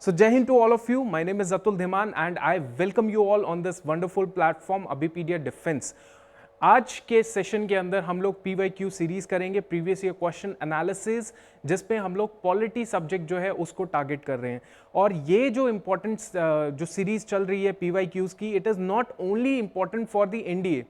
So Jai Hind to all of you. My name is Atul Dhiman and I welcome you all on this wonderful platform Abhipedia Defense. आज के session के अंदर हम लोग PYQ series करेंगे, previous year question analysis, जिसपे हम लोग पॉलिटी सब्जेक्ट जो है उसको टारगेट कर रहे हैं। और ये जो इम्पोर्टेंट जो सीरीज चल रही है PYQs की, it is not only important for the NDA,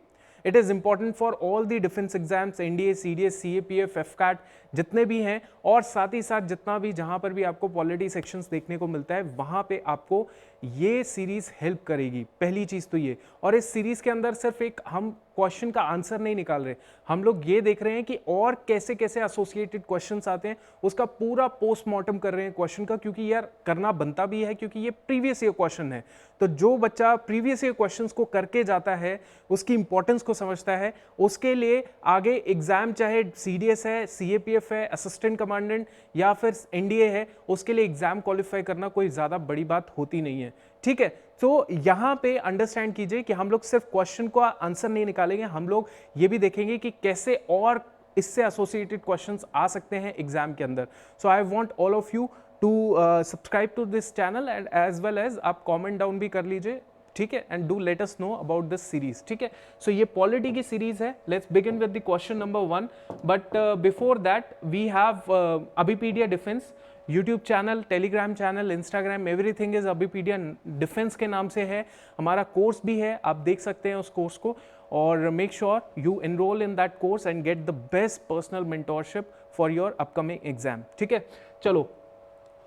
it is important for all the defence exams, NDA, CDS, CAPF, FCAT जितने भी हैं, और साथ ही साथ जितना भी जहाँ पर भी आपको पॉलिटी सेक्शंस देखने को मिलता है वहाँ पे आपको ये सीरीज हेल्प करेगी। पहली चीज़ तो ये, और इस सीरीज के अंदर सिर्फ एक हम क्वेश्चन का आंसर नहीं निकाल रहे, हम लोग ये देख रहे हैं कि और कैसे कैसे एसोसिएटेड क्वेश्चंस आते हैं, उसका पूरा पोस्टमार्टम कर रहे हैं क्वेश्चन का, क्योंकि यार करना बनता भी है, क्योंकि ये प्रीवियस ईयर क्वेश्चन है। तो जो बच्चा प्रीवियस ईयर क्वेश्चंस को करके जाता है, उसकी इंपॉर्टेंस को समझता है, उसके लिए आगे एग्जाम चाहे CDS है, CAPF है, असिस्टेंट कमांडेंट या फिर NDA है, उसके लिए एग्जाम क्वालिफाई करना कोई ज़्यादा बड़ी बात होती नहीं है। ठीक है, तो यहाँ पे अंडरस्टैंड कीजिए कि हम लोग सिर्फ क्वेश्चन का आंसर नहीं निकालेंगे, हम लोग ये भी देखेंगे कि कैसे और इससे एसोसिएटेड क्वेश्चंस आ सकते हैं एग्जाम के अंदर। So I want all of you to subscribe to this channel and as well as आप कमेंट डाउन भी कर लीजिए, ठीक है, and do let us know about this series. ठीक है, सो ये पॉलिटी की सीरीज है। Let's begin with the question number 1, but before that we have Abhipedia Defence YouTube channel, Telegram channel, Instagram, everything is Abhipedia Defence के नाम से है। हमारा कोर्स भी है, आप देख सकते हैं उस कोर्स को, और make sure you enrol in that course and get the best personal mentorship for your upcoming exam. ठीक है, चलो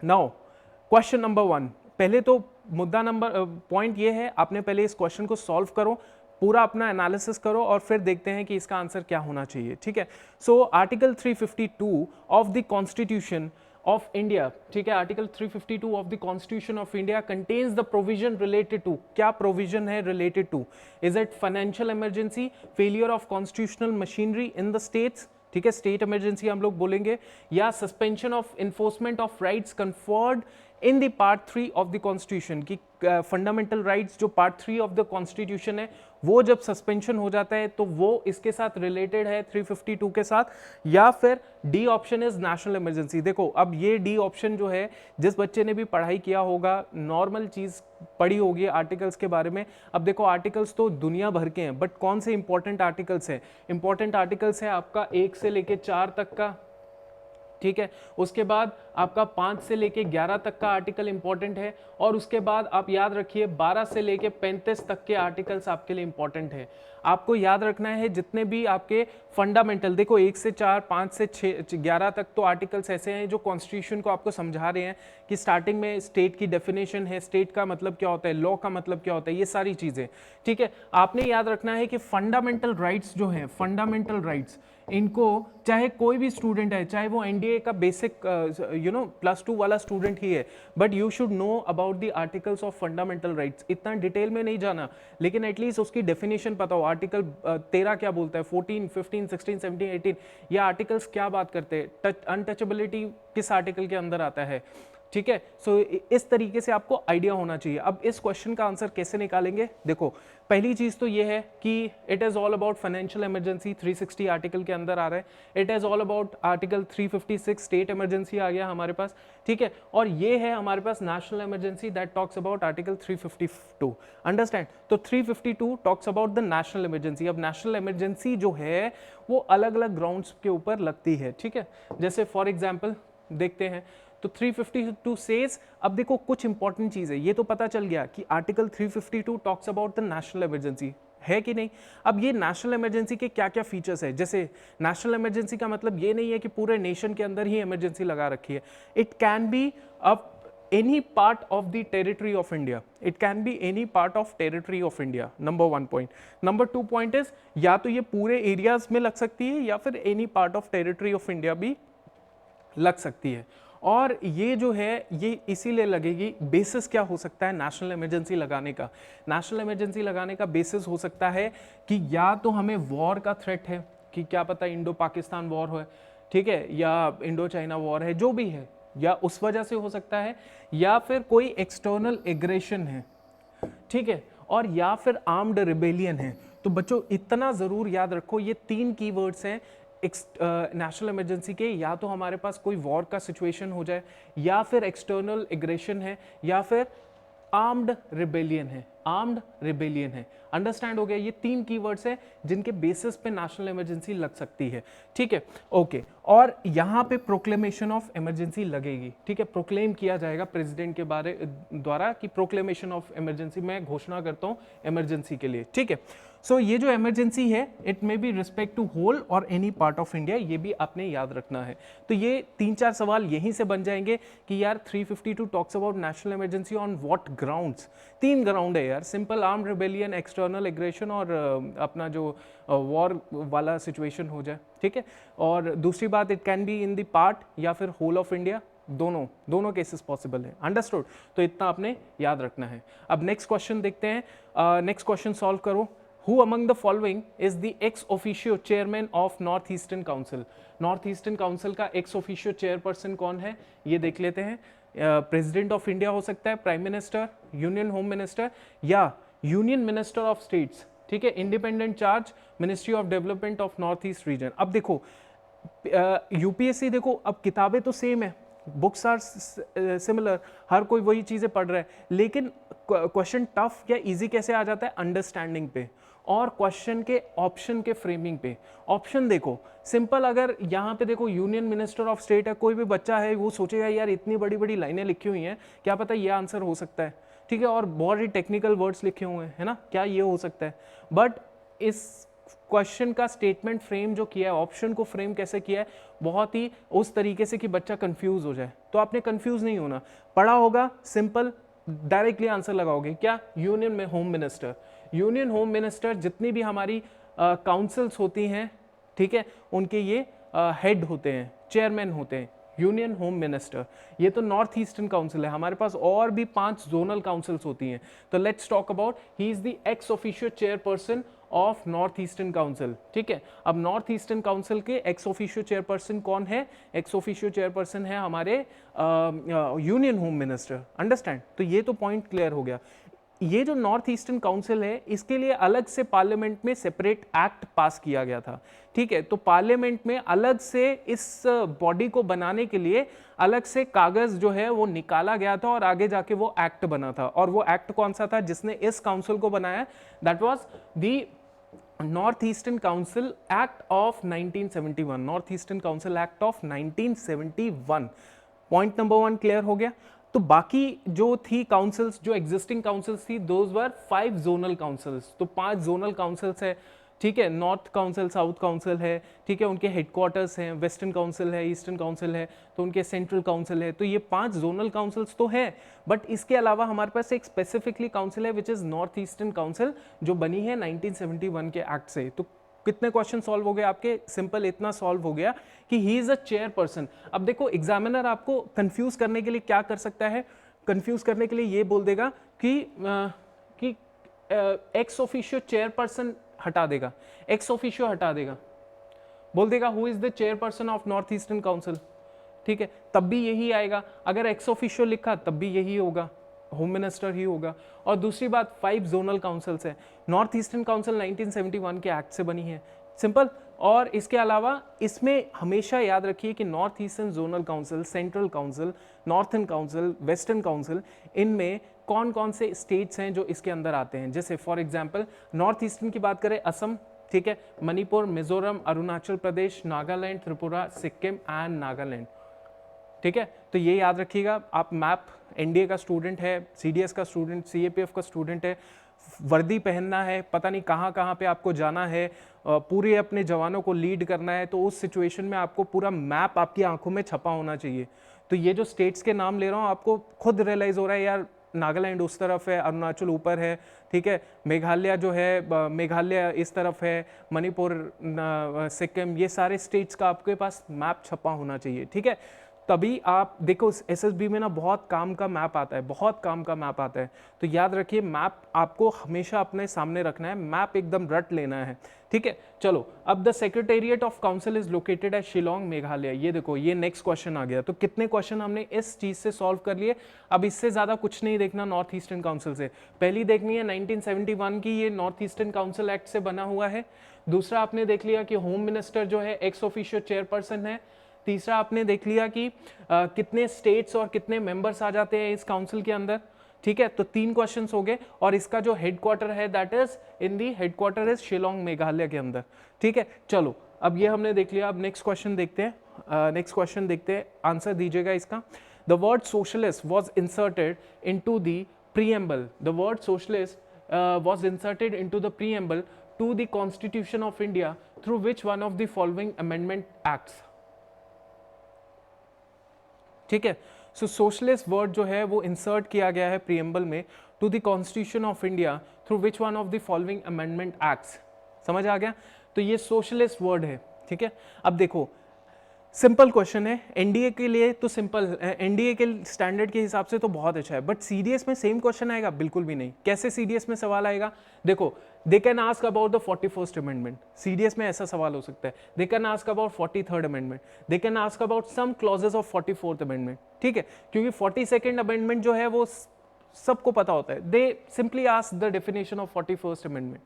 नाउ क्वेश्चन नंबर 1। पहले तो मुद्दा नंबर पॉइंट ये है, आपने पहले इस क्वेश्चन को सॉल्व करो, पूरा अपना एनालिसिस करो, और फिर देखते हैं कि इसका आंसर क्या होना चाहिए। ठीक है, so article 352 of the constitution of India, ठीक है, article 352 of the constitution of India contains the provision related to, क्या प्रोविजन है related to, is it financial emergency, failure of constitutional machinery in the states, ठीक है, state emergency हम लोग बोलेंगे, या suspension of enforcement of rights conferred in the part 3 of the constitution, की fundamental rights जो पार्ट 3 ऑफ द कॉन्स्टिट्यूशन है वो जब सस्पेंशन हो जाता है तो वो इसके साथ रिलेटेड है 352 के साथ, या फिर D option is national emergency. देखो अब ये डी ऑप्शन जो है, जिस बच्चे ने भी पढ़ाई किया होगा, नॉर्मल चीज पढ़ी होगी आर्टिकल्स के बारे में। अब देखो आर्टिकल्स तो दुनिया भर के हैं, बट कौन से इंपॉर्टेंट आर्टिकल्स हैं? इंपॉर्टेंट आर्टिकल्स है आपका 1 से लेके 4 तक का, ठीक है, उसके बाद आपका 5 से लेके 11 तक का आर्टिकल इंपॉर्टेंट है, और उसके बाद आप याद रखिए 12 से लेके 35 तक के आर्टिकल्स आपके लिए इंपॉर्टेंट है। आपको याद रखना है जितने भी आपके फंडामेंटल, देखो 1 से 4, 5 से 6, 11 तक तो आर्टिकल्स ऐसे हैं जो कॉन्स्टिट्यूशन को आपको समझा रहे हैं कि स्टार्टिंग में स्टेट की डेफिनेशन है, स्टेट का मतलब क्या होता है, लॉ का मतलब क्या होता है, ये सारी चीजें। ठीक है, आपने याद रखना है कि फंडामेंटल राइट्स जो हैं, फंडामेंटल राइट्स, इनको चाहे कोई भी स्टूडेंट है, चाहे वो NDA का बेसिक +2 वाला स्टूडेंट ही है, but you should know about the articles of fundamental rights. इतना डिटेल में नहीं जाना, लेकिन एटलीस्ट उसकी डेफिनेशन पता हो। आर्टिकल 13 क्या बोलता है, 14, 15, 16, 17, 18, ये आर्टिकल्स क्या बात करते हैं, अनटचेबिलिटी किस आर्टिकल के अंदर आता है। ठीक है, सो इस तरीके से आपको आइडिया होना चाहिए। अब इस क्वेश्चन का आंसर कैसे निकालेंगे? देखो पहली चीज तो ये है कि it is all about financial emergency, 360 article के अंदर आ रहा है। It is all about article 356 state emergency आ गया हमारे पास, ठीक है, और ये है हमारे पास national emergency that talks about article 352। Understand? तो 352 talks about the national emergency. अब नेशनल इमरजेंसी जो है वो अलग अलग ग्राउंड्स के ऊपर लगती है, ठीक है, जैसे फॉर एग्जाम्पल देखते हैं तो 352 सेज, अब देखो कुछ इंपॉर्टेंट चीज है, ये तो पता चल गया कि article 352 talks about the national emergency, है कि नहीं। अब ये नेशनल इमरजेंसी के क्या क्या फीचर्स है? जैसे नेशनल इमरजेंसी का मतलब ये नहीं है कि पूरे नेशन के अंदर ही इमरजेंसी लगा रखी है। इट कैन बी अब any part of the territory of India, it can be any part of territory of India, number 1 point. Number 2 point is, या तो ये पूरे एरियाज में लग सकती है या फिर any part of territory of India भी लग सकती है। और ये जो है ये इसीलिए लगेगी, बेसिस क्या हो सकता है नेशनल इमरजेंसी लगाने का? नेशनल इमरजेंसी लगाने का बेसिस हो सकता है कि या तो हमें वॉर का थ्रेट है, कि क्या पता इंडो पाकिस्तान वॉर हो, ठीक है, या इंडो चाइना वॉर है, जो भी है, या उस वजह से हो सकता है, या फिर कोई एक्सटर्नल एग्रेशन है, ठीक है, और या फिर आर्म्ड रिबेलियन है। तो बच्चों इतना जरूर याद रखो, ये 3 कीवर्ड्स हैं, नेशनल इमरजेंसी के या तो हमारे पास कोई वॉर का सिचुएशन हो जाए, या फिर एक्सटर्नल एग्रेशन है, या फिर आर्म्ड रिबेलियन है, आर्म्ड रिबेलियन है। अंडरस्टैंड हो गया? ये 3 कीवर्ड्स हैं जिनके बेसिस पे नेशनल इमरजेंसी लग सकती है, ठीक है, ओके। और यहाँ पे प्रोक्लेमेशन ऑफ इमरजेंसी लगेगी, ठीक है, प्रोक्लेम किया जाएगा प्रेसिडेंट के बारे द्वारा कि प्रोक्लेमेशन ऑफ इमरजेंसी, मैं घोषणा करता हूँ इमरजेंसी के लिए, ठीक है। सो ये जो इमरजेंसी है it may be respect to whole और एनी पार्ट ऑफ इंडिया, ये भी आपने याद रखना है। तो ये 3-4 सवाल यहीं से बन जाएंगे कि यार 352 talks about national emergency on what grounds. 3 ground है यार, simple arm rebellion, external aggression और अपना जो वॉर वाला सिचुएशन हो जाए, ठीक है। और दूसरी बात, it can be in the part या फिर होल ऑफ इंडिया, दोनों केसेस पॉसिबल है। अंडरस्टूड? तो इतना आपने याद रखना है। अब नेक्स्ट क्वेश्चन देखते हैं। नेक्स्ट क्वेश्चन सॉल्व करो। Who among the following is the ex officio chairman of North Eastern Council? North Eastern Council का ex officio chairperson कौन है, ये देख लेते हैं। प्रेसिडेंट ऑफ इंडिया हो सकता है, prime minister, union home minister, या यूनियन मिनिस्टर ऑफ स्टेट्स, ठीक है, independent charge, ministry of development of north east region. अब देखो यूपीएससी, देखो अब किताबें तो सेम है, बुक्स आर सिमिलर, हर कोई वही चीजें पढ़ रहा है, लेकिन क्वेश्चन टफ या इजी कैसे आ जाता है? अंडरस्टैंडिंग पे और क्वेश्चन के ऑप्शन के फ्रेमिंग पे। ऑप्शन देखो सिंपल, अगर यहाँ पे देखो यूनियन मिनिस्टर ऑफ स्टेट है, कोई भी बच्चा है वो सोचेगा यार इतनी बड़ी बड़ी लाइनें लिखी हुई हैं, क्या पता ये आंसर हो सकता है, ठीक है, और बहुत ही टेक्निकल वर्ड्स लिखे हुए हैं, है ना, क्या ये हो सकता है? बट इस क्वेश्चन का स्टेटमेंट फ्रेम जो किया है, ऑप्शन को फ्रेम कैसे किया है, बहुत ही उस तरीके से कि बच्चा कंफ्यूज हो जाए। तो आपने कंफ्यूज नहीं होना, पढ़ा होगा, सिंपल डायरेक्टली आंसर लगाओगे। क्या? यूनियन में home minister. Union home minister जितनी भी हमारी काउंसिल्स होती हैं, ठीक है, उनके ये हेड होते हैं, चेयरमैन होते हैं, यूनियन होम मिनिस्टर। ये तो नॉर्थ ईस्टर्न काउंसिल है, हमारे पास और भी 5 जोनल काउंसिल्स होती हैं। तो let's talk about, he is the ex officio chairperson of north eastern council, ठीक है। अब नॉर्थ ईस्टर्न काउंसिल के एक्स ऑफिशियो चेयरपर्सन कौन है? एक्स ऑफिशियो चेयरपर्सन है हमारे यूनियन होम मिनिस्टर। अंडरस्टैंड? तो ये तो पॉइंट क्लियर हो गया। ये जो नॉर्थ ईस्टर्न काउंसिल है, इसके लिए अलग से पार्लियामेंट में सेपरेट एक्ट पास किया गया था, ठीक है। तो पार्लियामेंट में अलग से इस बॉडी को बनाने के लिए अलग से कागज जो है वो निकाला गया था और आगे जाके वो एक्ट बना था। और वो एक्ट कौन सा था जिसने इस काउंसिल को बनाया? That was the north eastern council act of 1971, north eastern council act of 1971। Point number 1 clear हो गया। तो बाकी जो थी काउंसिल्स, जो एग्जिस्टिंग काउंसिल्स थी, दोज वर 5 जोनल काउंसिल्स। तो 5 जोनल काउंसिल्स है, ठीक है, नॉर्थ काउंसिल, साउथ काउंसिल है, ठीक है, उनके हेडक्वार्टर्स हैं, वेस्टर्न काउंसिल है, ईस्टर्न काउंसिल है, तो उनके सेंट्रल काउंसिल है। तो ये 5 जोनल काउंसिल्स तो हैं, बट इसके अलावा हमारे पास एक स्पेसिफिकली काउंसिल है which is north eastern council, जो बनी है 1971 के एक्ट से। तो कितने क्वेश्चन सॉल्व हो गए आपके? सिंपल इतना सॉल्व हो गया कि ही इज अ चेयरपर्सन। अब देखो एग्जामिनर आपको कंफ्यूज करने के लिए क्या कर सकता है? कंफ्यूज करने के लिए ये बोल देगा कि एक्स ऑफिशियो चेयरपर्सन हटा देगा, एक्स ऑफिशियो हटा देगा, बोल देगा who is the chairperson of north eastern council, ठीक है, तब भी यही आएगा। अगर एक्स ऑफिशियो लिखा तब भी यही होगा, होम मिनिस्टर ही होगा। और दूसरी बात, 5 जोनल काउंसिल्स है, नॉर्थ ईस्टर्न काउंसिल 1971 के एक्ट से बनी है, सिंपल। और इसके अलावा इसमें हमेशा याद रखिए कि north eastern zonal council, central council, northern council, western council, इनमें कौन कौन से स्टेट्स हैं जो इसके अंदर आते हैं। जैसे फॉर एग्जांपल नॉर्थ ईस्टर्न की बात करें, असम, ठीक है, मणिपुर, मिजोरम, अरुणाचल प्रदेश, नागालैंड, त्रिपुरा, सिक्किम एंड नागालैंड, ठीक है। तो ये याद रखिएगा। आप मैप, एनडीए का स्टूडेंट है, सीडीएस का स्टूडेंट, सीएपीएफ का स्टूडेंट है, वर्दी पहनना है, पता नहीं कहाँ कहाँ पे आपको जाना है, पूरे अपने जवानों को लीड करना है, तो उस सिचुएशन में आपको पूरा मैप आपकी आंखों में छपा होना चाहिए। तो ये जो स्टेट्स के नाम ले रहा हूँ, आपको खुद रियलाइज हो रहा है यार नागालैंड उस तरफ है, अरुणाचल ऊपर है, ठीक है, मेघालय जो है, मेघालय इस तरफ है, मणिपुर, सिक्किम, ये सारे स्टेट्स का आपके पास मैप छपा होना चाहिए, ठीक है। तभी आप देखो एसएसबी में ना बहुत काम का मैप आता है, बहुत काम का मैप आता है। तो याद रखिए मैप आपको हमेशा अपने सामने रखना है, मैप एकदम रट लेना है, ठीक है। चलो अब the secretariat of council is located at Shillong Meghalaya. ये देखो ये नेक्स्ट क्वेश्चन आ गया। तो कितने क्वेश्चन हमने इस चीज से सॉल्व कर लिए। अब इससे ज्यादा कुछ नहीं देखना नॉर्थ ईस्टर्न काउंसिल से। पहली देखनी है 1971 की, ये नॉर्थ ईस्टर्न काउंसिल एक्ट से बना हुआ है। दूसरा आपने देख लिया कि होम मिनिस्टर जो है एक्स ऑफिशियो चेयरपर्सन है। तीसरा आपने देख लिया कि कितने स्टेट्स और कितने मेंबर्स आ जाते हैं इस काउंसिल के अंदर, ठीक है। तो 3 क्वेश्चंस हो गए और इसका जो हेडक्वार्टर है that is in the headquarter is Shillong Meghalaya के अंदर, ठीक है। चलो अब ये हमने देख लिया। अब नेक्स्ट क्वेश्चन देखते हैं, नेक्स्ट क्वेश्चन देखते हैं, आंसर दीजिएगा इसका। The word socialist was inserted into the preamble. The word socialist was inserted into the preamble to the constitution of India through which one of the following amendment acts, ठीक है। सो socialist word जो है वो insert किया गया है preamble में to the constitution of India through which one of the following amendment acts. समझ आ गया। तो ये सोशलिस्ट वर्ड है, ठीक है। अब देखो सिंपल क्वेश्चन है, एनडीए के लिए तो सिंपल, एनडीए के स्टैंडर्ड के हिसाब से तो बहुत अच्छा है, बट सीडीएस में सेम क्वेश्चन आएगा बिल्कुल भी नहीं। कैसे सीडीएस में सवाल आएगा, देखो they can ask about the 41st amendment, CDS में ऐसा सवाल हो सकता है। They can ask about 43rd amendment, they can ask about some clauses of 44th amendment, ठीक है। क्योंकि 42nd अमेंडमेंट जो है वो सबको पता होता है। दे simply ask the definition of 41st amendment,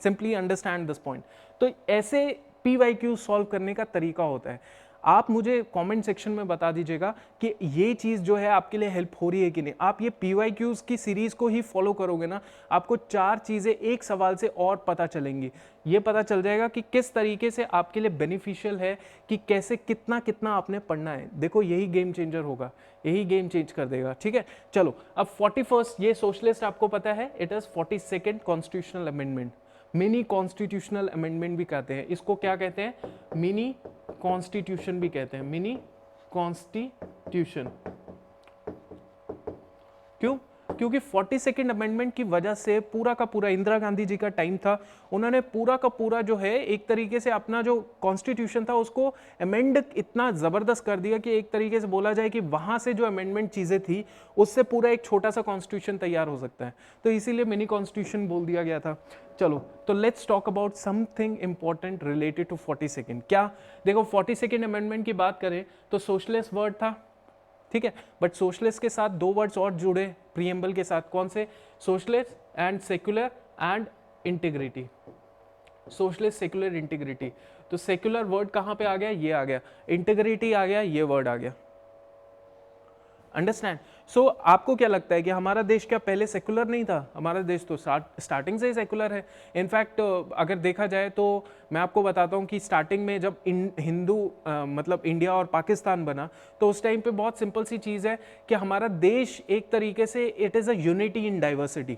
simply understand this point. तो ऐसे पीवाईक्यू सॉल्व करने का तरीका होता है। आप मुझे कमेंट सेक्शन में बता दीजिएगा कि ये चीज़ जो है आपके लिए हेल्प हो रही है कि नहीं। आप ये पीवाईक्यूज की सीरीज को ही फॉलो करोगे ना, आपको 4 चीज़ें एक सवाल से और पता चलेंगी। ये पता चल जाएगा कि किस तरीके से आपके लिए बेनिफिशियल है, कि कैसे कितना कितना आपने पढ़ना है। देखो यही गेम चेंजर होगा, यही गेम चेंज कर देगा, ठीक है। चलो अब 41st, ये सोशलिस्ट आपको पता है, it is 42nd constitutional amendment, mini constitutional amendment भी कहते हैं इसको। क्या कहते हैं, मिनी कॉन्स्टिट्यूशन भी कहते हैं, मिनी कॉन्स्टिट्यूशन। क्यों, क्योंकि 42nd अमेंडमेंट की वजह से पूरा का पूरा, इंदिरा गांधी जी का टाइम था, उन्होंने पूरा का पूरा जो है एक तरीके से अपना जो कॉन्स्टिट्यूशन था उसको अमेंड इतना जबरदस्त कर दिया कि एक तरीके से बोला जाए कि वहां से जो अमेंडमेंट चीजें थी उससे पूरा एक छोटा सा कॉन्स्टिट्यूशन तैयार हो सकता है। तो इसीलिए मिनी कॉन्स्टिट्यूशन बोल दिया गया था। चलो तो let's talk about something important related to 42nd। क्या, देखो 42nd अमेंडमेंट की बात करें तो सोशलिस्ट वर्ड था, ठीक है, बट सोशलिस्ट के साथ 2 वर्ड्स और जुड़े प्रीएम्बल के साथ। कौन से, socialist and secular and integrity, socialist secular integrity. तो सेक्युलर वर्ड कहां पे आ गया, ये आ गया, इंटीग्रिटी आ गया, ये वर्ड आ गया। अंडरस्टैंड। सो आपको क्या लगता है कि हमारा देश क्या पहले सेकुलर नहीं था? हमारा देश तो स्टार्टिंग से ही सेकुलर है। इनफैक्ट अगर देखा जाए तो मैं आपको बताता हूँ कि स्टार्टिंग में जब हिंदू मतलब इंडिया और पाकिस्तान बना तो उस टाइम पे बहुत सिंपल सी चीज़ है कि हमारा देश एक तरीके से it is a unity in diversity.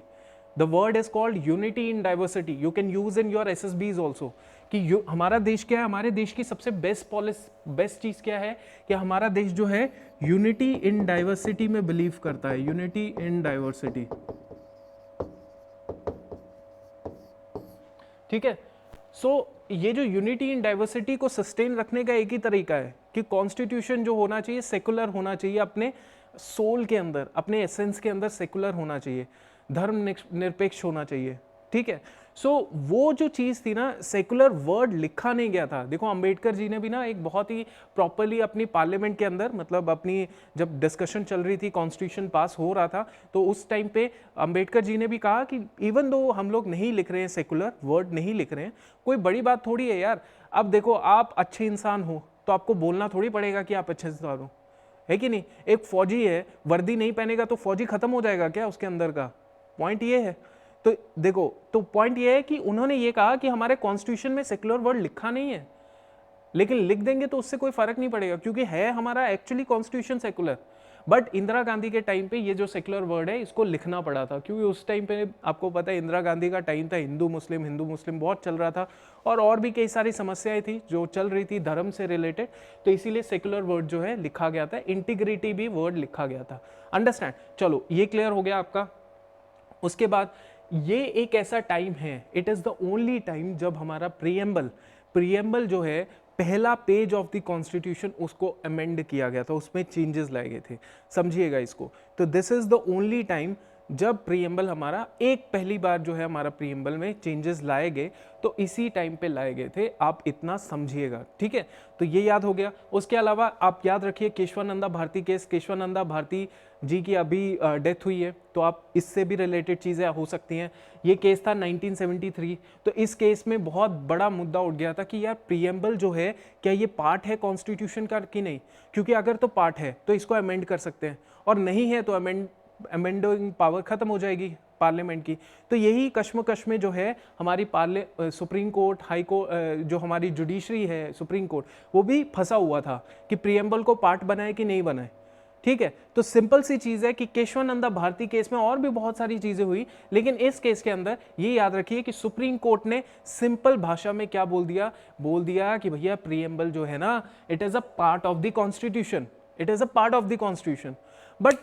The word is called unity in diversity, you can use in your SSBs also. कि हमारा देश क्या है, हमारे देश की सबसे बेस्ट चीज क्या है कि हमारा देश जो है यूनिटी इन डाइवर्सिटी में बिलीव करता है, यूनिटी इन डाइवर्सिटी, ठीक है। सो ये जो यूनिटी इन डाइवर्सिटी को सस्टेन रखने का एक ही तरीका है कि कॉन्स्टिट्यूशन जो होना चाहिए सेकुलर होना चाहिए, अपने सोल के अंदर, अपने एसेंस के अंदर सेकुलर होना चाहिए, धर्म निरपेक्ष होना चाहिए, ठीक है। सो वो जो चीज़ थी ना, सेकुलर वर्ड लिखा नहीं गया था। देखो अंबेडकर जी ने भी ना एक बहुत ही प्रॉपरली अपनी पार्लियामेंट के अंदर, मतलब अपनी जब डिस्कशन चल रही थी, कॉन्स्टिट्यूशन पास हो रहा था, तो उस टाइम पे अंबेडकर जी ने भी कहा कि इवन दो हम लोग नहीं लिख रहे हैं, सेकुलर वर्ड नहीं लिख रहे हैं, कोई बड़ी बात थोड़ी है यार। अब देखो आप अच्छे इंसान हो तो आपको बोलना थोड़ी पड़ेगा कि आप अच्छे इंसान हो, है कि नहीं। एक फौजी है, वर्दी नहीं पहनेगा तो फौजी खत्म हो जाएगा क्या उसके अंदर का, पॉइंट ये है। तो देखो, तो पॉइंट ये है कि उन्होंने ये कहा कि हमारे कॉन्स्टिट्यूशन में सेकुलर वर्ड लिखा नहीं है, लेकिन लिख देंगे तो उससे कोई फर्क नहीं पड़ेगा क्योंकि है हमारा actually constitution secular. But Indira Gandhi के टाइम पे ये जो सेकुलर वर्ड है इसको लिखना पड़ा था, क्योंकि उस टाइम पे आपको पता है इंदिरा गांधी का टाइम था, हिंदू मुस्लिम बहुत चल रहा था और भी कई सारी समस्याएं थी जो चल रही थी धर्म से रिलेटेड, तो इसीलिए सेकुलर वर्ड जो है लिखा गया था, इंटीग्रिटी भी वर्ड लिखा गया था। अंडरस्टैंड। चलो ये क्लियर हो गया आपका। उसके बाद ये एक ऐसा टाइम है, it is the only time जब हमारा प्रीएम्बल जो है पहला पेज ऑफ द कॉन्स्टिट्यूशन उसको अमेंड किया गया था, उसमें चेंजेस लाए गए थे, समझिएगा इसको। तो this is the only time जब प्रीएम्बल हमारा एक पहली बार जो है हमारा प्रीएम्बल में चेंजेस लाए गए, तो इसी टाइम पे लाए गए थे, आप इतना समझिएगा, ठीक है। तो ये याद हो गया। उसके अलावा आप याद रखिए केशवानंदा भारती केस, केशवानंदा भारती जी की अभी डेथ हुई है, तो आप इससे भी रिलेटेड चीज़ें हो सकती हैं। ये केस था 1973, तो इस केस में बहुत बड़ा मुद्दा उठ गया था कि यार प्रीएम्बल जो है क्या ये पार्ट है कॉन्स्टिट्यूशन का कि नहीं, क्योंकि अगर तो पार्ट है तो इसको अमेंड कर सकते हैं, और नहीं है तो अमेंडिंग पावर खत्म हो जाएगी पार्लियामेंट की। तो यही कश्मकश में जो है हमारी सुप्रीम कोर्ट, हाई कोर्ट, जो हमारी जुडिशरी है सुप्रीम कोर्ट, वो भी फंसा हुआ था कि प्रीएम्बल को पार्ट बनाए कि नहीं बनाए, ठीक है। तो सिंपल सी चीज है कि केशवानंदा भारती केस में और भी बहुत सारी चीजें हुई, लेकिन इस केस के अंदर ये याद रखिए कि सुप्रीम कोर्ट ने सिंपल भाषा में क्या बोल दिया कि भैया प्रीएम्बल जो है ना, it is a part of the constitution, it is a part of the constitution. But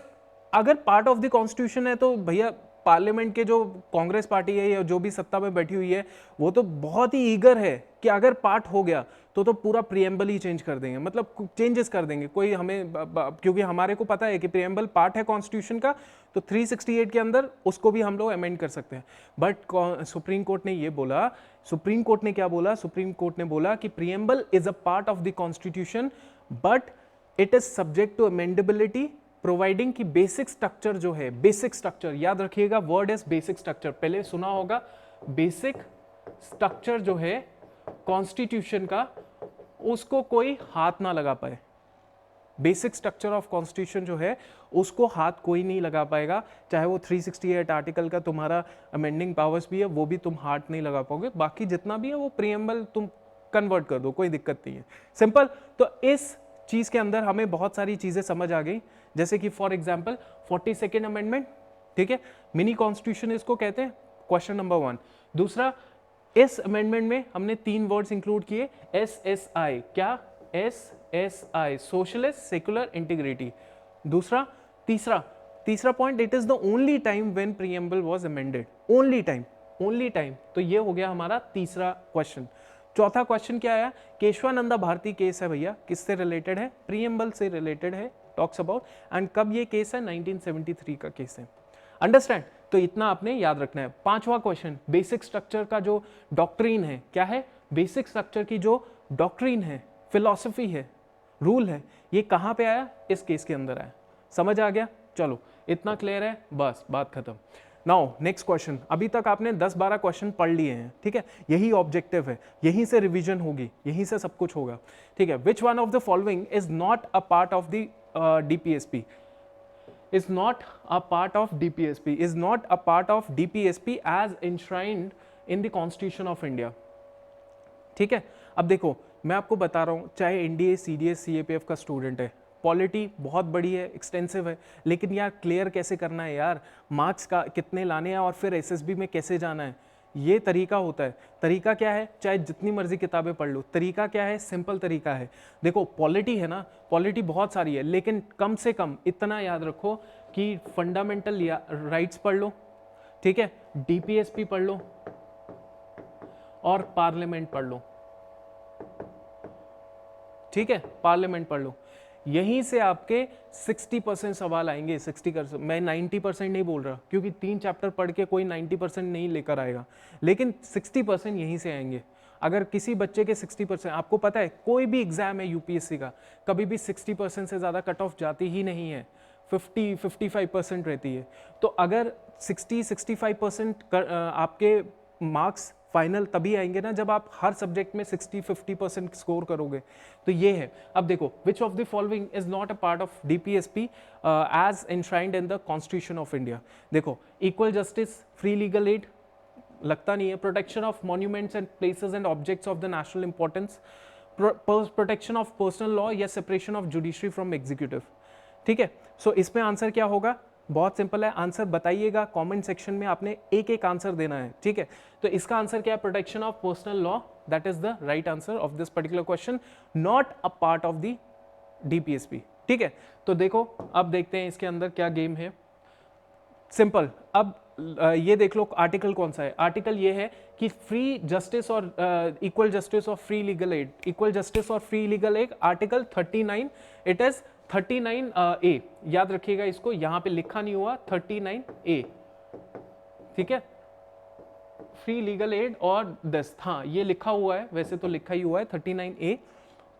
अगर पार्ट ऑफ द कॉन्स्टिट्यूशन है तो भैया पार्लियामेंट के जो कांग्रेस पार्टी है या जो भी सत्ता में बैठी हुई है, वो तो बहुत ही ईगर है कि अगर पार्ट हो गया तो पूरा प्रीएम्बल ही चेंज कर देंगे, मतलब चेंजेस कर देंगे कोई हमें, क्योंकि हमारे को पता है कि प्रीएम्बल पार्ट है कॉन्स्टिट्यूशन का, तो 368 के अंदर उसको भी हम लोग अमेंड कर सकते हैं। बट सुप्रीम कोर्ट ने ये बोला, सुप्रीम कोर्ट ने क्या बोला, सुप्रीम कोर्ट ने बोला कि preamble is a part of the constitution but it is subject to amendability, providing की बेसिक स्ट्रक्चर जो है, बेसिक स्ट्रक्चर याद रखिएगा, वर्ड इज बेसिक स्ट्रक्चर, पहले सुना होगा, बेसिक स्ट्रक्चर जो है कॉन्स्टिट्यूशन का, उसको कोई हाथ ना लगा पाए। बेसिक स्ट्रक्चर ऑफ कॉन्स्टिट्यूशन जो है उसको हाथ कोई नहीं लगा पाएगा, चाहे वो 368 आर्टिकल का तुम्हारा अमेंडिंग पावर्स भी है वो भी तुम हाथ नहीं लगा पाओगे, बाकी जितना भी है वो प्रीएम्बल तुम कन्वर्ट कर दो, कोई दिक्कत नहीं है, सिंपल। तो इस चीज के अंदर हमें बहुत सारी चीजें समझ आ गई, जैसे कि फॉर एग्जांपल 42nd अमेंडमेंट, ठीक है, मिनी कॉन्स्टिट्यूशन इसको कहते हैं, क्वेश्चन नंबर 1। दूसरा, इस अमेंडमेंट में हमने 3 वर्ड्स इंक्लूड किए, SSI, क्या SSI, सोशलिस्ट सेकुलर इंटीग्रिटी। दूसरा, तीसरा point, it is the only time when preamble was amended, only time, तो ये हो गया हमारा तीसरा क्वेश्चन। चौथा क्वेश्चन क्या आया, केशवानंदा भारती केस है भैया, किससे रिलेटेड है, प्रीएम्बल से रिलेटेड है, टॉक्स अबाउट, एंड कब ये केस है, 1973 का केस है, अंडरस्टैंड। तो इतना आपने याद रखना है। पांचवा क्वेश्चन, बेसिक स्ट्रक्चर का जो डॉक्ट्रीन है, क्या है, बेसिक स्ट्रक्चर की जो डॉक्ट्रीन है, फिलॉसफी है, रूल है, ये कहां पे आया, इस केस के अंदर आया, समझ आ गया, चलो इतना क्लियर है, बस बात खत्म। नाउ नेक्स्ट क्वेश्चन, अभी तक आपने 10-12 क्वेश्चन पढ़ लिए हैं, ठीक है, यही ऑब्जेक्टिव है, यहीं से रिवीजन होगी, यहीं से सब कुछ होगा, ठीक है। विच one of the following is not a part of the DPSP, is not a part of DPSP, is not a part of DPSP as enshrined in the Constitution of India, ठीक है। अब देखो मैं आपको बता रहा हूँ, चाहे NDA, CDS, CAPF का स्टूडेंट है, पॉलिटी बहुत बड़ी है, एक्सटेंसिव है, लेकिन यार क्लियर कैसे करना है यार, मार्क्स का कितने लाने हैं और फिर SSB में कैसे जाना है, ये तरीका होता है। तरीका क्या है, चाहे जितनी मर्जी किताबें पढ़ लो, तरीका क्या है, सिंपल तरीका है। देखो पॉलिटी है ना, पॉलिटी बहुत सारी है, लेकिन कम से कम इतना याद रखो कि फंडामेंटल राइट्स पढ़ लो, ठीक है, DPSP पढ़ लो और पार्लियामेंट पढ़ लो, ठीक है, पार्लियामेंट पढ़ लो, यहीं से आपके 60% सवाल आएंगे। 60%, मैं 90% नहीं बोल रहा, क्योंकि 3 चैप्टर पढ़ के कोई 90% नहीं लेकर आएगा, लेकिन 60% यहीं से आएंगे। अगर किसी बच्चे के 60%, आपको पता है कोई भी एग्जाम है UPSC का, कभी भी 60% से ज़्यादा कट ऑफ जाती ही नहीं है, 50-55% रहती है। तो अगर 60-65% आपके मार्क्स फाइनल तभी आएंगे ना जब आप हर सब्जेक्ट में 60-50% स्कोर करोगे। तो ये है। अब देखो, which of the following is not a part of DPSP as enshrined in the constitution of India. देखो, equal justice, free legal aid लगता नहीं है, protection of monuments and places and objects of the national importance, protection of personal law या separation of judiciary from executive, ठीक है। सो इसमें answer क्या होगा, बहुत सिंपल है, आंसर बताइएगा कमेंट सेक्शन में, आपने एक एक आंसर देना है, ठीक है। तो इसका आंसर क्या है, protection of personal law, that is the right answer of this particular question, not a part of the DPSP, ठीक है। तो देखो अब देखते हैं इसके अंदर क्या गेम है। सिंपल। अब ये देख लो आर्टिकल कौन सा है। आर्टिकल ये है कि फ्री जस्टिस और इक्वल जस्टिस और free legal aid, equal justice और free legal aid, article 39, it is 39 A, याद रखिएगा इसको, यहां पे लिखा नहीं हुआ 39 ए, ठीक है, फ्री लीगल एड और दिस, हाँ ये लिखा हुआ है, वैसे तो लिखा ही हुआ है 39 ए।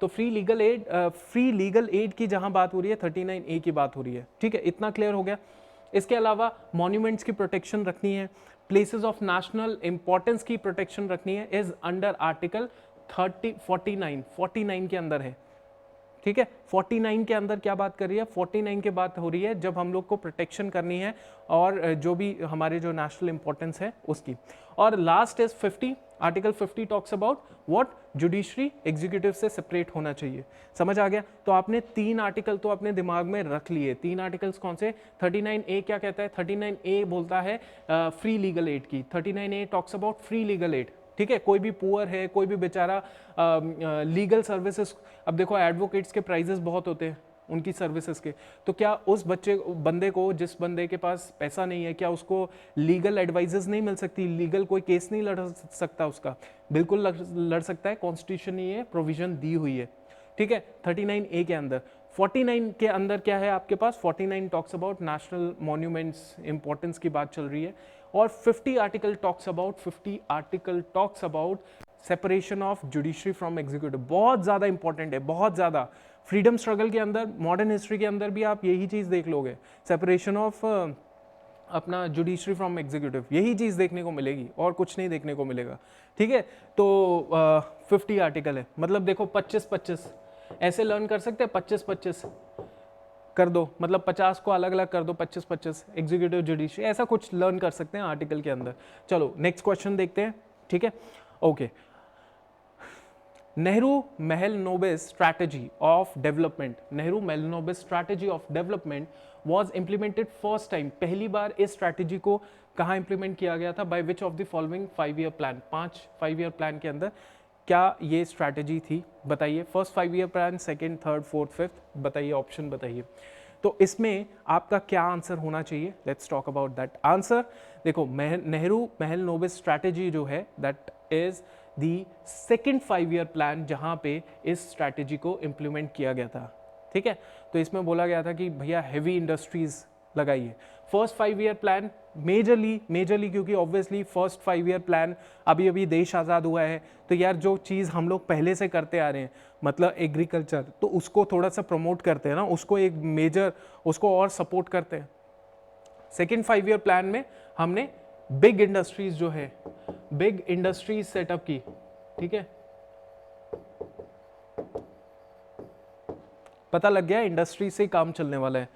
तो फ्री लीगल एड की जहां बात हो रही है 39 ए की बात हो रही है, ठीक है, इतना क्लियर हो गया। इसके अलावा मॉन्यूमेंट्स की प्रोटेक्शन रखनी है, प्लेसेस ऑफ नेशनल इंपॉर्टेंस की प्रोटेक्शन रखनी है, इज अंडर आर्टिकल 49 के अंदर है, ठीक है। 49 के अंदर क्या बात कर रही है, 49 के बात हो रही है जब हम लोग को प्रोटेक्शन करनी है और जो भी हमारे जो नेशनल इंपॉर्टेंस है उसकी। और last is 50, article 50 talks about what, judiciary executive से सेपरेट होना चाहिए। समझ आ गया? तो आपने 3 आर्टिकल तो अपने दिमाग में रख लिए। 3 आर्टिकल्स कौन से? 39A क्या कहता है? 39A बोलता है फ्री लीगल एड की। 39A talks about free legal add, ठीक है। कोई भी पुअर है, कोई भी बेचारा लीगल सर्विसेज, अब देखो एडवोकेट्स के प्राइजेस बहुत होते हैं उनकी सर्विसेज के, तो क्या उस बंदे को, जिस बंदे के पास पैसा नहीं है, क्या उसको लीगल एडवाइजेस नहीं मिल सकती, लीगल कोई केस नहीं लड़ सकता उसका? बिल्कुल लड़ सकता है, कॉन्स्टिट्यूशन ने ये प्रोविजन दी हुई है, ठीक है। 39A के अंदर। 49 के अंदर क्या है आपके पास? 49 talks about national monuments importance की बात चल रही है। और 50 article talks about separation of judiciary from executive. बहुत ज्यादा इंपॉर्टेंट है, बहुत ज्यादा। फ्रीडम स्ट्रगल के अंदर, मॉडर्न हिस्ट्री के अंदर भी आप यही चीज देख लोगे, सेपरेशन ऑफ अपना जुडिशरी फ्रॉम एग्जीक्यूटिव, यही चीज देखने को मिलेगी और कुछ नहीं देखने को मिलेगा, ठीक है। तो 50 आर्टिकल है, मतलब देखो 25-25 ऐसे लर्न कर सकते हैं, 25-25 कर दो, मतलब 50 को अलग अलग कर दो, 25-25 एग्जीक्यूटिव जुडिशरी, ऐसा कुछ लर्न कर सकते हैं आर्टिकल के अंदर। चलो नेक्स्ट क्वेश्चन देखते हैं, ठीक है। Okay, Nehru Mahalanobis strategy of development, Nehru Mahalanobis strategy of development was implemented first time, पहली बार इस स्ट्रैटेजी को कहाँ इंप्लीमेंट किया गया था? By which of the following 5 year plan, 5 year plan के अंदर क्या ये स्ट्रैटेजी थी? बताइए। First 5 year plan, second, third, fourth, fifth, बताइए, ऑप्शन बताइए। तो इसमें आपका क्या आंसर होना चाहिए? Let's talk about that answer. देखो, नेहरू महलनोबिस स्ट्रैटेजी जो है that is the second 5 year plan, जहां पे इस स्ट्रैटेजी को इंप्लीमेंट किया गया था, ठीक है। तो इसमें बोला गया था कि भैया हैवी इंडस्ट्रीज लगाइए। फर्स्ट 5 ईयर प्लान मेजरली क्योंकि ऑब्वियसली फर्स्ट 5 ईयर प्लान, अभी अभी देश आज़ाद हुआ है, तो यार जो चीज़ हम लोग पहले से करते आ रहे हैं, मतलब एग्रीकल्चर, तो उसको थोड़ा सा प्रमोट करते हैं ना, उसको एक मेजर, उसको और सपोर्ट करते हैं। सेकेंड 5 ईयर प्लान में हमने बिग इंडस्ट्रीज जो है, बिग इंडस्ट्रीज सेटअप की, ठीक है। पता लग गया इंडस्ट्री से काम चलने वाला है।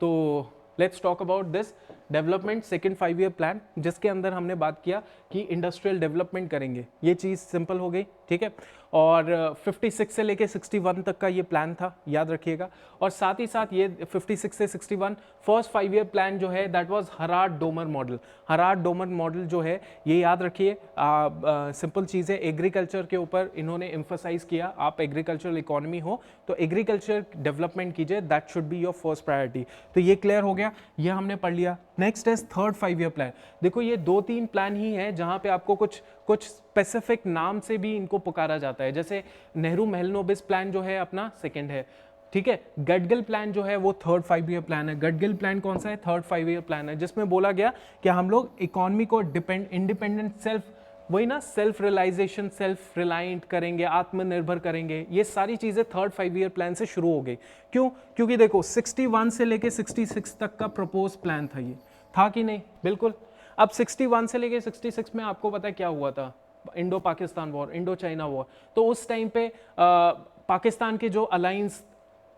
तो let's talk about this development second 5 year plan, जिसके अंदर हमने बात किया कि इंडस्ट्रियल डेवलपमेंट करेंगे। ये चीज़ सिंपल हो गई, ठीक है। और 56 से लेके 61 तक का ये प्लान था, याद रखिएगा। और साथ ही साथ ये 56 से 61 फर्स्ट 5 ईयर प्लान जो है that was Harrod Domar model. Harrod Domar model जो है, ये याद रखिए, सिंपल चीज़ है, एग्रीकल्चर के ऊपर इन्होंने एम्फोसाइज किया। आप एग्रीकल्चरल इकोनॉमी हो तो एग्रीकल्चर डेवलपमेंट कीजिए, that should be your first priority. तो ये क्लियर हो गया, ये हमने पढ़ लिया। Next is third 5 year plan. देखो ये 2-3 प्लान ही है जहां पे आपको कुछ स्पेसिफिक नाम से भी इनको पुकारा जाता है। जैसे नेहरू महलनोबिस प्लान जो है अपना सेकंड है, ठीक है। गडगिल प्लान जो है वो थर्ड 5 ईयर प्लान है। गडगिल प्लान कौन सा है? थर्ड 5 ईयर प्लान है, जिसमें बोला गया कि हम लोग इकोनॉमी को इंडिपेंडेंट वही ना, सेल्फ रियलाइजेशन, सेल्फ रिलायंट करेंगे, आत्मनिर्भर करेंगे। ये सारी चीजें थर्ड 5 ईयर प्लान से शुरू हो गई। क्यों? क्योंकि देखो 61 से लेके 66 तक का प्रपोज प्लान था, ये था कि नहीं? बिल्कुल। अब 61 से लेके 66 में आपको पता है क्या हुआ था? Indo Pakistan war, Indo China war. तो उस टाइम पे पाकिस्तान के जो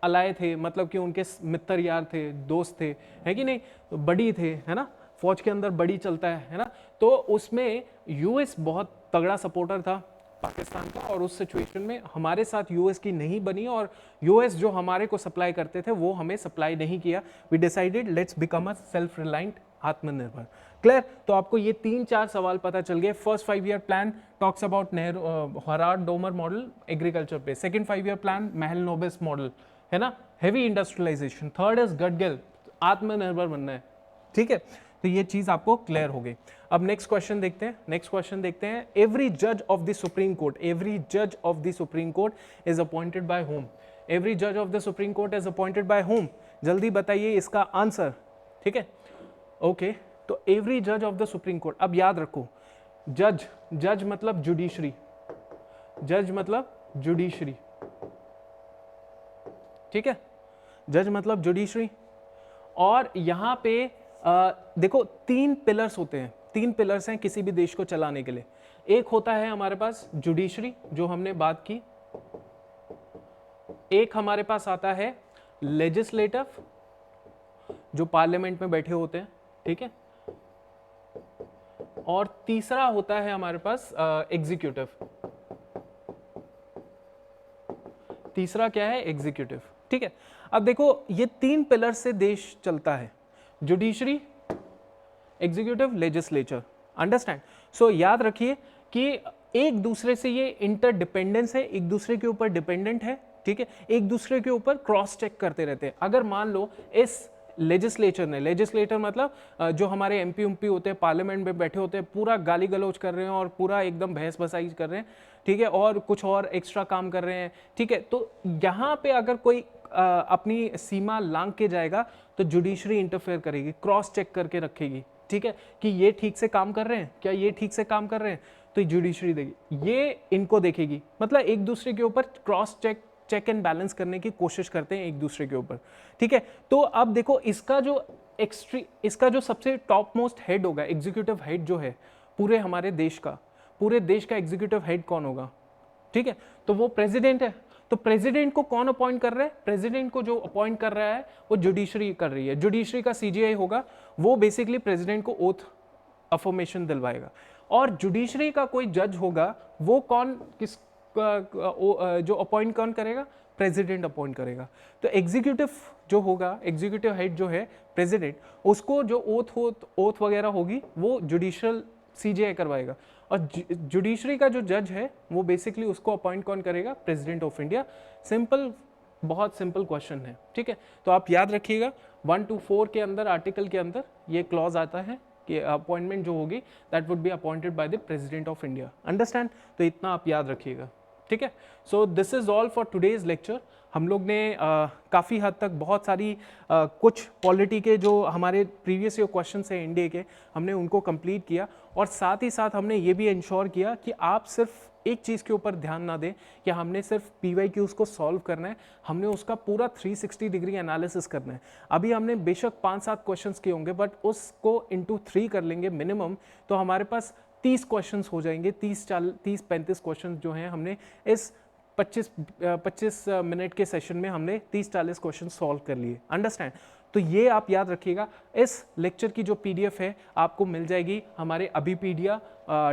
अलाय थे, मतलब कि उनके मित्र यार थे, दोस्त थे, है कि नहीं, बड़ी थे, है ना, फौज के अंदर बड़ी चलता है ना। तो उसमें यूएस बहुत तगड़ा सपोर्टर था पाकिस्तान का, और उस सिचुएशन में हमारे साथ यूएस की नहीं बनी, और यूएस जो हमारे को सप्लाई करते थे वो हमें सप्लाई नहीं किया। We decided let's become a self reliant, आत्मनिर्भर। क्लियर? तो आपको ये 3-4 सवाल पता चल गए। First 5 year plan talks about Nehru Harrod Domar model agriculture पे। Second 5 year plan Mahalanobis model, है ना, heavy industrialisation. Third is Gadgil, आत्मनिर्भर बनना है, ठीक है। तो ये चीज आपको क्लियर हो गई। अब नेक्स्ट क्वेश्चन देखते हैं, नेक्स्ट क्वेश्चन देखते हैं। एवरी जज of the supreme court, every जज of the supreme court is appointed by whom? Every जज of the supreme court is appointed by whom? जल्दी बताइए इसका आंसर, ठीक है। ओके, तो एवरी जज ऑफ द सुप्रीम कोर्ट, अब याद रखो जज, जज मतलब जुडिशरी, जज मतलब जुडिशरी, ठीक है, जज मतलब जुडिशरी। और यहां पे देखो 3 पिलर्स होते हैं, 3 पिलर्स हैं किसी भी देश को चलाने के लिए। एक होता है हमारे पास जुडिशरी जो हमने बात की, एक हमारे पास आता है लेजिस्लेटिव जो पार्लियामेंट में बैठे होते हैं, ठीक है, और तीसरा होता है हमारे पास एग्जीक्यूटिव। तीसरा क्या है? एग्जीक्यूटिव, ठीक है। अब देखो ये 3 पिलर से देश चलता है, जुडिशरी, एग्जीक्यूटिव, लेजिस्लेचर, अंडरस्टैंड। सो याद रखिए कि एक दूसरे से ये इंटरडिपेंडेंस है, एक दूसरे के ऊपर डिपेंडेंट है, ठीक है, एक दूसरे के ऊपर क्रॉस चेक करते रहते हैं। अगर मान लो इस लेजिस्लेचर ने, लेजिस्लेटर मतलब जो हमारे एमपी उमपी होते हैं, पार्लियामेंट में बैठे होते हैं, पूरा गाली गलौज कर रहे हैं और पूरा एकदम बहस बसाई कर रहे हैं, ठीक है, और कुछ और एक्स्ट्रा काम कर रहे हैं, ठीक है, तो यहाँ पे अगर कोई अपनी सीमा लांघ के जाएगा तो जुडिशरी इंटरफेयर करेगी, क्रॉस चेक करके रखेगी, ठीक है, कि ये ठीक से काम कर रहे हैं क्या, ये ठीक से काम कर रहे हैं, तो जुडिशरी देगी, ये इनको देखेगी। मतलब एक दूसरे के ऊपर क्रॉस चेक एंड बैलेंस करने की कोशिश करते हैं एक दूसरे के ऊपर, ठीक है। तो अब देखो इसका जो सबसे टॉप मोस्ट हेड होगा, एग्जीक्यूटिव हेड जो है पूरे हमारे देश का, पूरे देश का एग्जीक्यूटिव हेड कौन होगा, ठीक है, तो वो प्रेसिडेंट है। तो प्रेसिडेंट को कौन अपॉइंट कर रहा है? प्रेसिडेंट को जो अपॉइंट कर रहा है वो जुडिशरी कर रही है। जुडिशरी का सीजीआई होगा, वो बेसिकली प्रेसिडेंट को ओथ अफर्मेशन दिलवाएगा। और जुडिशरी का कोई जज होगा, वो जो अपॉइंट कौन करेगा? प्रेसिडेंट अपॉइंट करेगा। तो एग्जीक्यूटिव जो होगा, एग्जीक्यूटिव हेड जो है प्रेसिडेंट, उसको जो ओथ वगैरह होगी वो जुडिशियल सीजीआई करवाएगा। और जुडिशरी का जो जज है वो बेसिकली उसको अपॉइंट कौन करेगा? President of India. सिंपल, बहुत सिंपल क्वेश्चन है, ठीक है। तो आप याद रखिएगा 124 के अंदर, आर्टिकल के अंदर ये क्लॉज आता है कि अपॉइंटमेंट जो होगी that would be appointed by the president of India, understand. तो इतना आप याद रखिएगा, ठीक है। So this is all for today's lecture. हम लोग ने काफ़ी हद तक बहुत सारी कुछ पॉलिटी के जो हमारे प्रीवियस ईयर क्वेश्चन है एनडीए के, हमने उनको कंप्लीट किया। और साथ ही साथ हमने ये भी इंश्योर किया कि आप सिर्फ एक चीज़ के ऊपर ध्यान ना दें कि हमने सिर्फ PYQs को सॉल्व करना है, हमने उसका पूरा 360 डिग्री एनालिसिस करना है। अभी हमने बेशक 5-7 क्वेश्चंस किए होंगे, बट उसको इंटू 3 कर लेंगे मिनिमम, तो हमारे पास 30 क्वेश्चंस हो जाएंगे। 30-35 क्वेश्चन जो हैं हमने इस 25 मिनट के सेशन में हमने 30-40 क्वेश्चन सॉल्व कर लिए, अंडरस्टैंड। तो ये आप याद रखिएगा। इस लेक्चर की जो PDF है आपको मिल जाएगी हमारे अभीपीडिया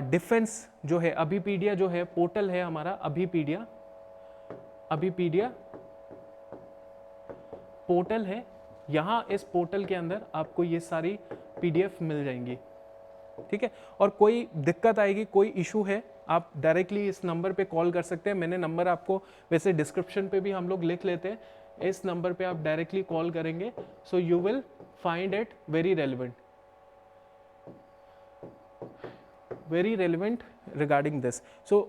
डिफेंस जो है, अभीपीडिया जो है पोर्टल है हमारा, अभीपीडिया पोर्टल है। यहाँ इस पोर्टल के अंदर आपको ये सारी PDF मिल जाएंगी, ठीक है। और कोई दिक्कत आएगी, कोई इशू है, आप डायरेक्टली इस नंबर पे कॉल कर सकते हैं। मैंने नंबर आपको वैसे डिस्क्रिप्शन पे भी हम लोग लिख लेते हैं, इस नंबर पे आप डायरेक्टली कॉल करेंगे, so you will find it very relevant regarding this. So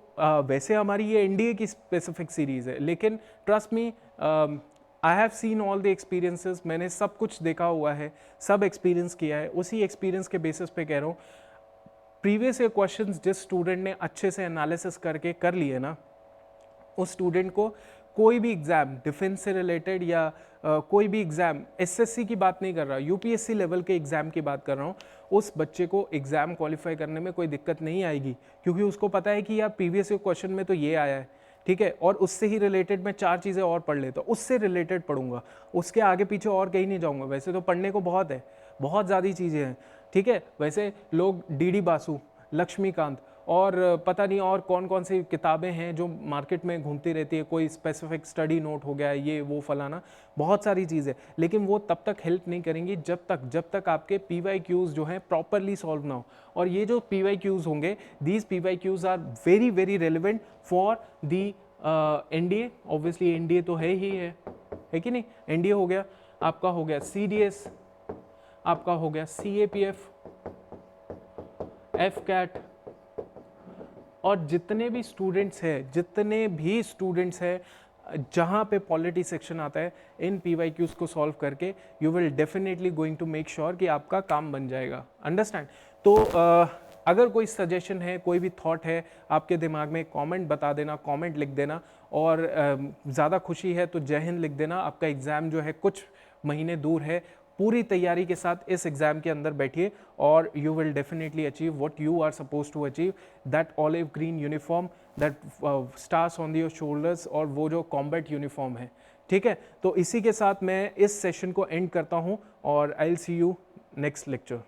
वैसे हमारी ये एनडीए की स्पेसिफिक सीरीज है, लेकिन trust me, I have seen all the experiences, मैंने सब कुछ देखा हुआ है, सब एक्सपीरियंस किया है, उसी एक्सपीरियंस के बेसिस पे कह रहा हूँ। प्रीवियस ईयर क्वेश्चंस जिस स्टूडेंट ने अच्छे से एनालिसिस करके कर लिए ना, उस स्टूडेंट को कोई भी एग्जाम डिफेंस से रिलेटेड या कोई भी एग्जाम, एसएससी की बात नहीं कर रहा, यूपीएससी लेवल के एग्जाम की बात कर रहा हूँ, उस बच्चे को एग्जाम क्वालिफाई करने में कोई दिक्कत नहीं आएगी, क्योंकि उसको पता है कि यार प्रीवियस ईयर क्वेश्चन में तो ये आया है, ठीक है, और उससे ही रिलेटेड मैं 4 चीज़ें और पढ़ लेता हूँ, उससे रिलेटेड पढ़ूंगा, उसके आगे पीछे और कहीं नहीं जाऊँगा। वैसे तो पढ़ने को बहुत है, बहुत ज़्यादा चीज़ें हैं, ठीक है। वैसे लोग DD बासु, लक्ष्मीकांत और पता नहीं और कौन कौन सी किताबें हैं जो मार्केट में घूमती रहती है, कोई स्पेसिफिक स्टडी नोट हो गया, ये वो फलाना, बहुत सारी चीज़ें, लेकिन वो तब तक हेल्प नहीं करेंगी जब तक आपके PYQs जो हैं प्रॉपरली सॉल्व ना हो। और ये जो PYQs होंगे, these PYQs are very very relevant for the NDA। Obviously NDA तो है ही है कि नहीं, NDA हो गया, आपका हो गया CDS, आपका हो गया CAPF, FCAT, और जितने भी स्टूडेंट्स हैं जहाँ पे पॉलिटी सेक्शन आता है, इन PYQs को सॉल्व करके you will definitely going to make sure कि आपका काम बन जाएगा। अंडरस्टैंड? तो अगर कोई सजेशन है, कोई भी थॉट है आपके दिमाग में, कमेंट बता देना, कमेंट लिख देना। और ज़्यादा खुशी है तो जय हिंद लिख देना। आपका एग्ज़ाम जो है कुछ महीने दूर है, पूरी तैयारी के साथ इस एग्ज़ाम के अंदर बैठिए और you will definitely achieve what you are suppose to achieve, that olive green uniform, that stars on your shoulders, और वो जो कॉम्बैट यूनिफॉर्म है। ठीक है, तो इसी के साथ मैं इस सेशन को एंड करता हूँ और I will see you next lecture.